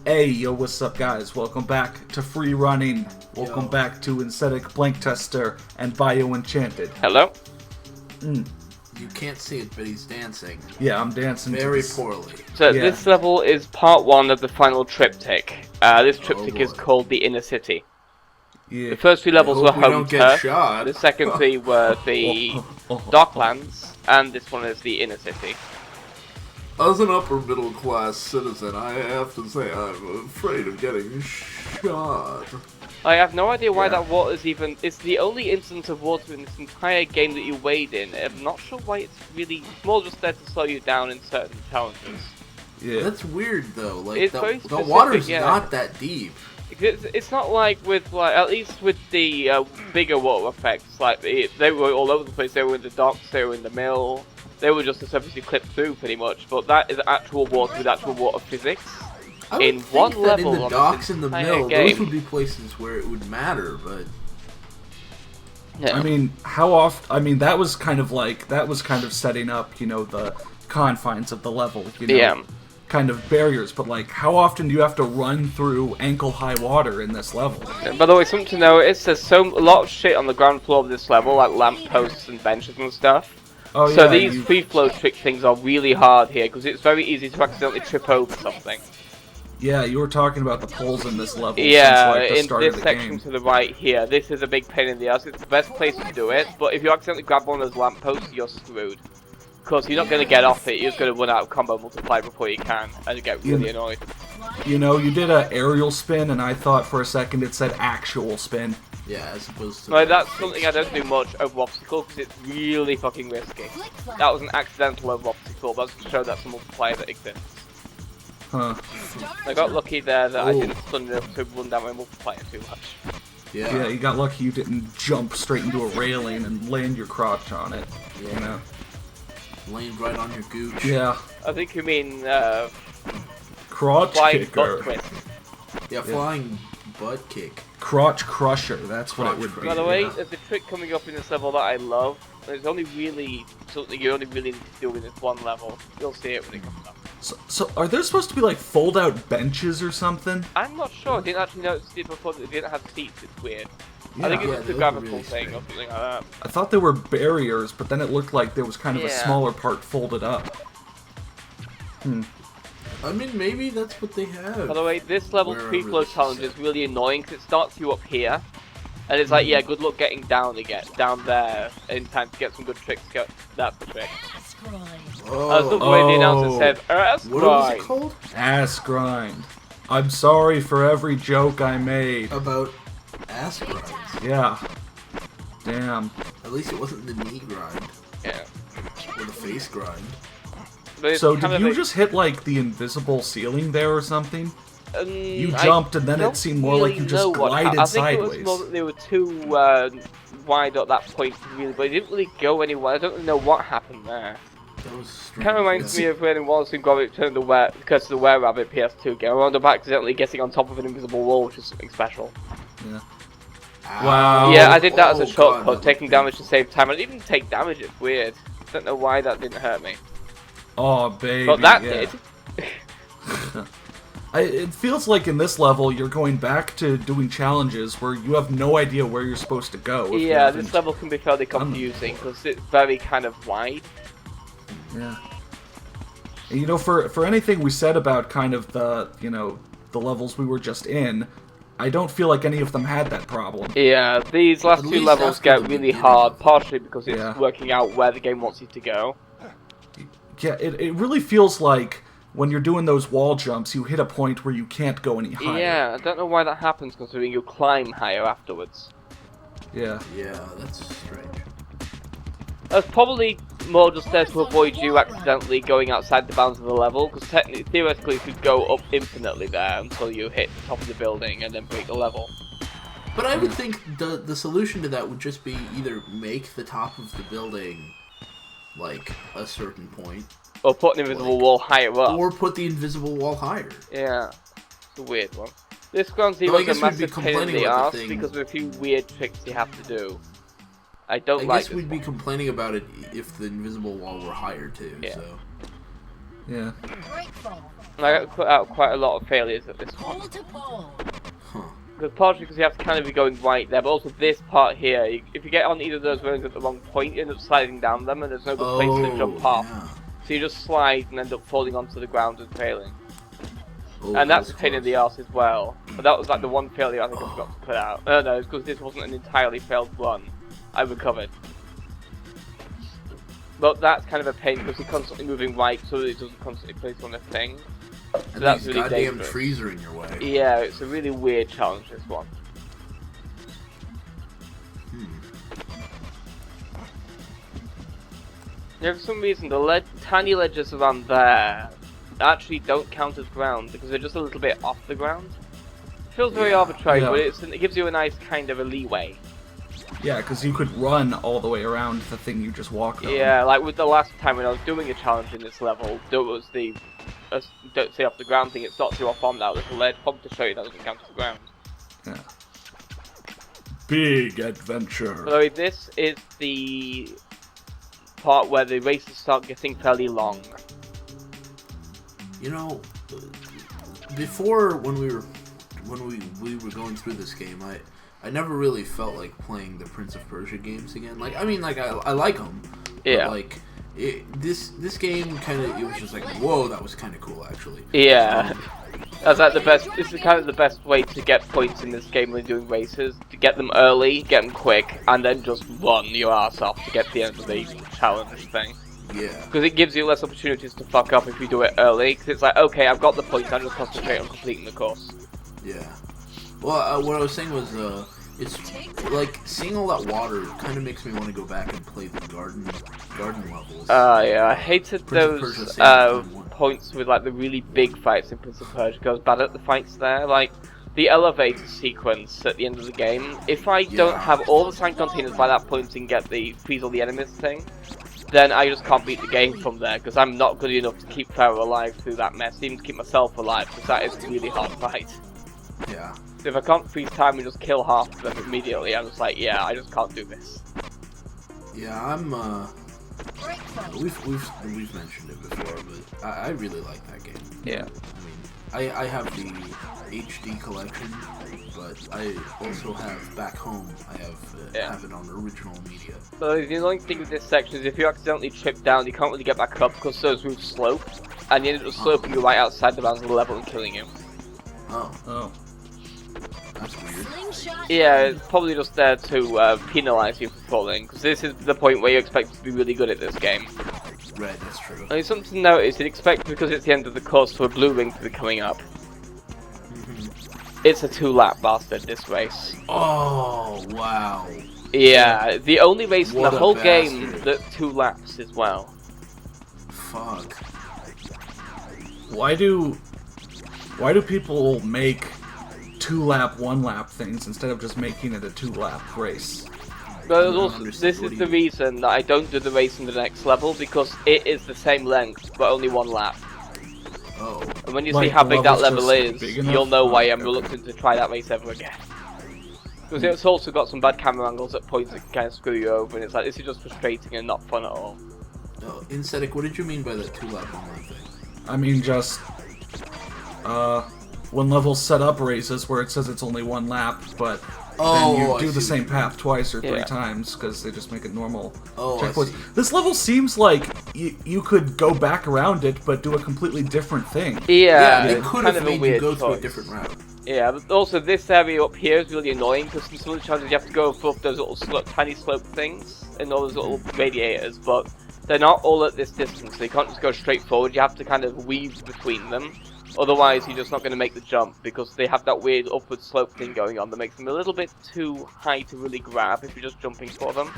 Hey, yo, what's up, guys? Welcome back to Free Running. Welcome back to Aesthetic Blank Tester and Bio Enchanted. Hello? You can't see it, but he's dancing. Yeah, I'm dancing very poorly. So this level is part one of the final triptych. This triptych is called the Inner City. Yeah. The first three levels were home turf. Shot. The second three were the Docklands, and this one is the Inner City. As an upper middle class citizen, I have to say I'm afraid of getting shot. I have no idea why that water is even... It's the only instance of water in this entire game that you wade in. I'm not sure why it's really... It's more just there to slow you down in certain challenges. Yeah. That's weird though, like the specific, water's not that deep. It's not like with, like, at least with the bigger water effects, like, they were all over the place. They were in the docks, they were in the mill. They were just the surface you clipped through, pretty much. But that is actual water with actual water physics. I would think that in the docks and the mill, those would be places where it would matter, but... Yeah. I mean, how often... I mean, that was kind of setting up, you know, the confines of the level, you know? Kind of barriers, but, like, how often do you have to run through ankle-high water in this level? By the way, something to know is there's a lot of shit on the ground floor of this level, like lampposts and benches and stuff. Oh, so yeah, these free flow trick things are really hard here, because it's very easy to accidentally trip over something. Yeah, you were talking about the poles in this level. Yeah, since, like, the in start this of the section game. to the right here, this is a big pain in the ass. It's the best place to do it, but if you accidentally grab one of those lampposts, you're screwed. Because you're not going to get off it, you're just going to run out of combo multiplier before you can, and you get really annoyed. You know, you did an aerial spin, and I thought for a second it said actual spin. Yeah, as opposed to... Right, that's something I don't do much over obstacle, because it's really fucking risky. That was an accidental over obstacle, that's to show that's a multiplier that exists. Huh. I got lucky there that I didn't stun enough to run down my multiplier too much. Yeah, you got lucky you didn't jump straight into a railing and land your crotch on it. Yeah. You know? Land right on your gooch. Yeah. I think you mean, crotch flying kicker. butt twist. Yeah, flying butt kick. Crotch crusher, that's what it would be. By the way, there's a trick coming up in this level that I love. There's only really something you only really need to do in this one level. You'll see it when it comes up. So are there supposed to be like fold-out benches or something? I'm not sure. I didn't actually notice it before. They didn't have seats. It's weird. Yeah. I think it's just a really graphical thing or something like that. I thought they were barriers, but then it looked like there was kind of a smaller part folded up. I mean, maybe that's what they have. By the way, this level free flow challenge is really annoying because it starts you up here, and it's like, yeah, good luck getting down there in time to get some good tricks. That's the trick. I love the way the announcer said, ass what was it grind. called? Ass grind. I'm sorry for every joke I made. About ass grinds. Yeah. Damn. At least it wasn't the knee grind. Yeah. Or the face grind. So did you just hit like the invisible ceiling there or something? You jumped and then it seemed more like you just glided sideways. I think it was more that they were too wide at that point, really, but it didn't really go anywhere. I don't really know what happened there. That was strange. Kind of reminds me of when in Wallace and Gromit turned the Curse of the Were-Rabbit PS2 game. I wound up accidentally getting on top of an invisible wall, which is something special. Yeah. Wow. Yeah, I did that as a shortcut, taking damage to save time. I didn't even take damage, it's weird. I don't know why that didn't hurt me. Oh, baby. But that did. It feels like in this level you're going back to doing challenges where you have no idea where you're supposed to go. Yeah, this level can be fairly confusing because it's very kind of wide. Yeah. And, you know, for anything we said about kind of the, you know, the levels we were just in, I don't feel like any of them had that problem. Yeah, these last two levels get really hard, partially because it's working out where the game wants you to go. Yeah, it really feels like when you're doing those wall jumps, you hit a point where you can't go any higher. Yeah, I don't know why that happens, considering you climb higher afterwards. Yeah, that's strange. That's probably more just there to avoid you accidentally going outside the bounds of the level, because theoretically you could go up infinitely there until you hit the top of the building and then break the level. But I would think the solution to that would just be either make the top of the building like a certain point, or put an invisible wall higher up, or put the invisible wall higher. Yeah, it's a weird one. This Ground Zero is a massive pain in the arse because of a few weird tricks you have to do. I guess we'd be complaining about it if the invisible wall were higher too. Yeah. So. Yeah. I got put out quite a lot of failures at this one. Because partially because you have to kind of be going right there, but also this part here, if you get on either of those roads at the wrong point, you end up sliding down them, and there's no good place to jump off. Yeah. So you just slide and end up falling onto the ground and failing. And that's a pain in the arse as well. But that was like the one failure I think I forgot to put out. No, it's because this wasn't an entirely failed run. I recovered. But that's kind of a pain because you're constantly moving right so that it doesn't constantly place on a thing. So and that's these really goddamn dangerous. Trees are in your way. Yeah, it's a really weird challenge, this one. Yeah, for some reason, the tiny ledges around there actually don't count as ground because they're just a little bit off the ground. It feels very arbitrary, but it gives you a nice kind of a leeway. Yeah, because you could run all the way around the thing you just walked on. Yeah, like with the last time when I was doing a challenge in this level, there was the don't stay off the ground thing, it stopped you off on that little ledge, probably to show you that doesn't count as ground. Yeah. Big adventure. So this is the part where the races start getting fairly long. You know, before when we were going through this game, I never really felt like playing the Prince of Persia games again. Like, I mean, like I like them. Yeah. But, like this game kind of, it was just like, whoa, that was kind of cool actually. Yeah. That's like the best. This is kind of the best way to get points in this game when doing races. To get them early, get them quick, and then just run your ass off to get to the end of the challenge thing. Yeah. Because it gives you less opportunities to fuck up if you do it early. Because it's like, okay, I've got the points, I just concentrate on completing the course. Yeah. Well, what I was saying was, it's like seeing all that water kind of makes me want to go back and play the garden levels. Yeah, I hated those points with like the really big fights in Prince of Persia. I was bad at the fights there. Like the elevator sequence at the end of the game. If I don't have all the tank containers by that point and get the freeze all the enemies thing, then I just can't beat the game from there because I'm not good enough to keep Pharaoh alive through that mess, even to keep myself alive, because that is a really hard fight. Yeah. So if I can't freeze time and just kill half of them immediately, I'm just like, yeah, I just can't do this. Yeah, I'm we've mentioned it before, but I really like that game. Yeah. I mean, I have the HD collection, but I also have back home. I have it on original media. So the annoying thing with this section is if you accidentally trip down, you can't really get back up because those roofs slope, and you end up sloping you right outside the bounds of the level and killing you. Oh. That's weird. Yeah, it's probably just there to penalise you for falling, because this is the point where you expect to be really good at this game. Right, that's true. I mean, something to notice, you'd expect because it's the end of the course for a blue ring to be coming up. It's a 2-lap bastard, this race. Oh, wow. Yeah, the only race in the whole game that's 2 laps as well. Fuck. Why do people make 2-lap, 1-lap things instead of just making it a 2-lap race? But also, this is the reason that I don't do the race in the next level, because it is the same length, but only 1 lap. Oh. And when you see how big that level is, you'll know why I'm reluctant to try that race ever again. Because it's also got some bad camera angles at points that can kind of screw you over, and it's like, this is just frustrating and not fun at all. Oh, Insedic, what did you mean by that 2-lap, 1-lap thing? I mean, just, when levels set up races where it says it's only 1 lap, but then you do the same path twice or 3 times because they just make it normal checkpoints. This level seems like you could go back around it, but do a completely different thing. Yeah, it could have made you go through a different route. Yeah, but also this area up here is really annoying because in some of the challenges you have to go above those little tiny slope things and all those little radiators, but they're not all at this distance, so you can't just go straight forward, you have to kind of weave between them. Otherwise, you're just not going to make the jump, because they have that weird upward slope thing going on that makes them a little bit too high to really grab if you're just jumping for them.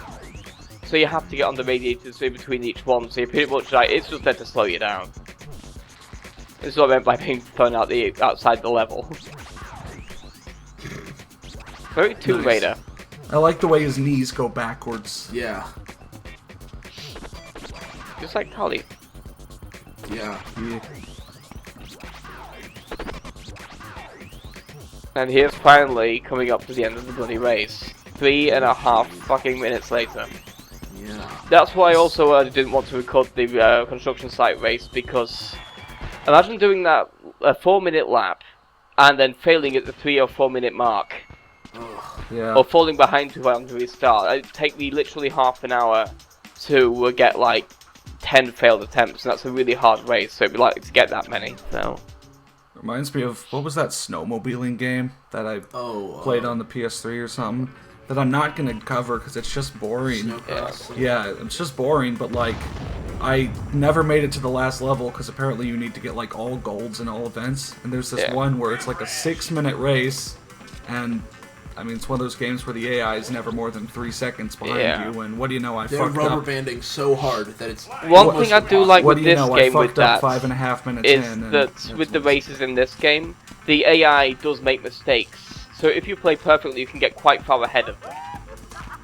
So you have to get on the radiators in between each one, so you're pretty much like, it's just there to slow you down. This is what I meant by being thrown out outside the level. Very Tomb Raider. I like the way his knees go backwards. Yeah. Just like Kali. Yeah. And here's finally coming up to the end of the bloody race. 3.5 fucking minutes later. Yeah. That's why I also didn't want to record the construction site race, because Imagine doing that a 4-minute lap, and then failing at the 3 or 4 minute mark. Yeah. Or falling behind to having to restart. It'd take me literally half an hour to get like 10 failed attempts, and that's a really hard race, so it'd be likely to get that many, so... Reminds me of, what was that snowmobiling game that I played on the PS3 or something? That I'm not going to cover because it's just boring. Yeah, it's just boring, but like, I never made it to the last level because apparently you need to get like all golds in all events. And there's this one where it's like a 6-minute race, and I mean, it's one of those games where the AI is never more than 3 seconds behind you, and what do you know, They're fucked up. rubber banding so hard that it's... One thing I do like with this game with that I fucked up 5.5 minutes is that with the races in this game, the AI does make mistakes. So if you play perfectly, you can get quite far ahead of them.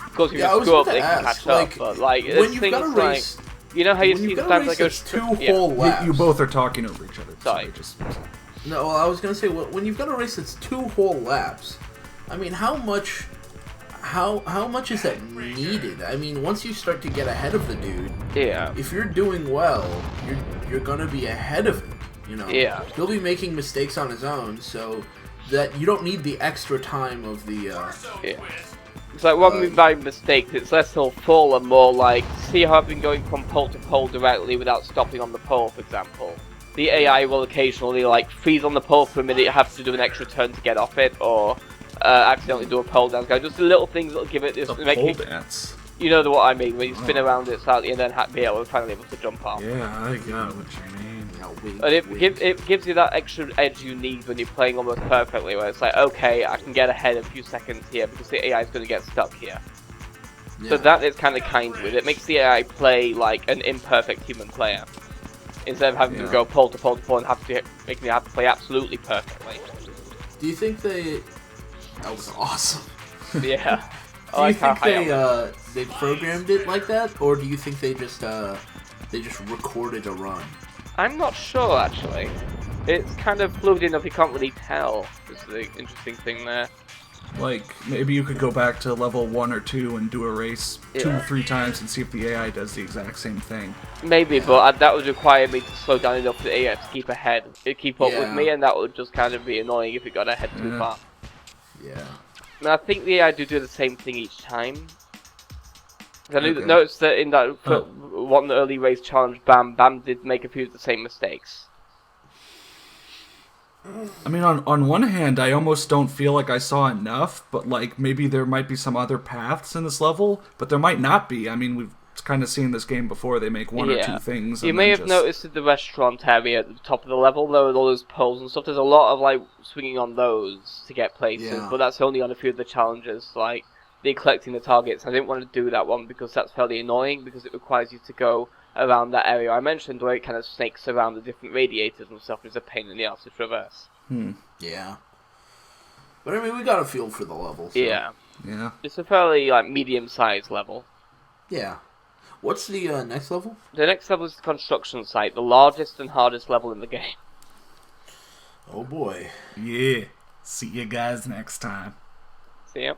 Of course, if you screw up, they can catch up, but like, when you've got a race... You know how you see sometimes I go... two whole laps. You both are talking over each other. Sorry. No, I was going to say, when you've got a race that's 2 whole laps... I mean, how much is that needed? I mean, once you start to get ahead of the dude, if you're doing well, you're gonna be ahead of him. You know, he'll be making mistakes on his own, so that you don't need the extra time of the. It's like what I mean by mistakes. It's less he'll fall and more like, see how I've been going from pole to pole directly without stopping on the pole, for example. The AI will occasionally like freeze on the pole for a minute, you have to do an extra turn to get off it, or accidentally do a pole dance. Just the little things that'll give it this. Pole dance. You know what I mean, when you spin around it slightly and then finally able to jump off. Yeah, I got what you mean. And it gives you that extra edge you need when you're playing almost perfectly, where it's like, okay, I can get ahead a few seconds here because the AI is going to get stuck here. Yeah. So that is kind of kind with it. It makes the AI play like an imperfect human player, instead of having to go pole to pole to pole and making it have to play absolutely perfectly. Do you think that was awesome? Yeah. Do you think they programmed it like that, or do you think they just recorded a run? I'm not sure actually. It's kind of fluid enough you can't really tell. Is the interesting thing there. Like maybe you could go back to level 1 or 2 and do a race 2 or 3 times and see if the AI does the exact same thing. Maybe, but that would require me to slow down enough for the AI to keep up with me, and that would just kind of be annoying if it got ahead too far. Yeah. And I think the AI do the same thing each time. I noticed that in that one early race challenge, Bam did make a few of the same mistakes. I mean, on one hand, I almost don't feel like I saw enough, but like maybe there might be some other paths in this level, but there might not be. I mean, we've kind of seen this game before. They make 1 or 2 things. You may have noticed at the restaurant area at the top of the level, there are all those poles and stuff. There's a lot of like swinging on those to get places, but that's only on a few of the challenges, like the collecting the targets. I didn't want to do that one because that's fairly annoying because it requires you to go around that area I mentioned where it kind of snakes around the different radiators and stuff. It's a pain in the ass to traverse. Yeah. But I mean, we got a feel for the level. So. Yeah. Yeah. It's a fairly like medium-sized level. Yeah. What's the next level? The next level is the construction site, the largest and hardest level in the game. Oh boy. Yeah. See you guys next time. See ya.